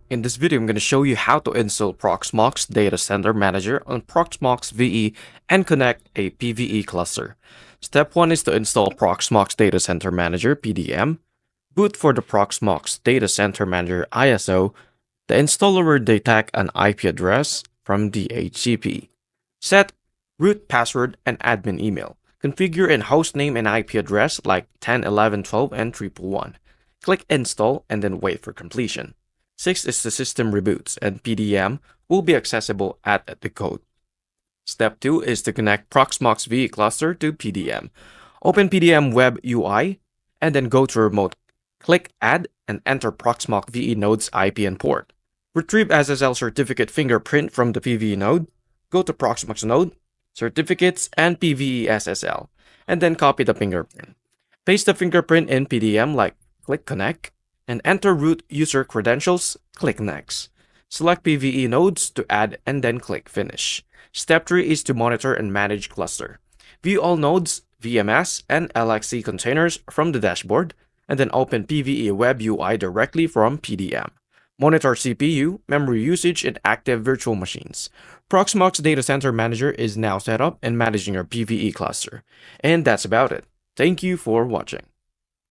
In this video, I'm going to show you how to install Proxmox Datacenter Manager on Proxmox VE and connect a PVE cluster. Step 1 is to install Proxmox Datacenter Manager PDM. Boot for the Proxmox Datacenter Manager ISO. The installer will detect an IP address from DHCP. Set root password and admin email. Configure a hostname and IP address like 10, 11, 12, and 111. Click install and then wait for completion. 6 is the system reboots and PDM will be accessible at the code. Step 2 is to connect Proxmox VE cluster to PDM. Open PDM web UI and then go to remote. Click add and enter Proxmox VE node's IP and port. Retrieve SSL certificate fingerprint from the PVE node. Go to Proxmox node, certificates, and PVE SSL, and then copy the fingerprint. Paste the fingerprint in PDM like click connect, and enter root user credentials, click next. Select PVE nodes to add and then click finish. Step 3 is to monitor and manage cluster. View all nodes, VMS, and LXC containers from the dashboard, and then open PVE web UI directly from PDM. Monitor CPU, memory usage, and active virtual machines. Proxmox Datacenter Manager is now set up and managing your PVE cluster. And that's about it. Thank you for watching.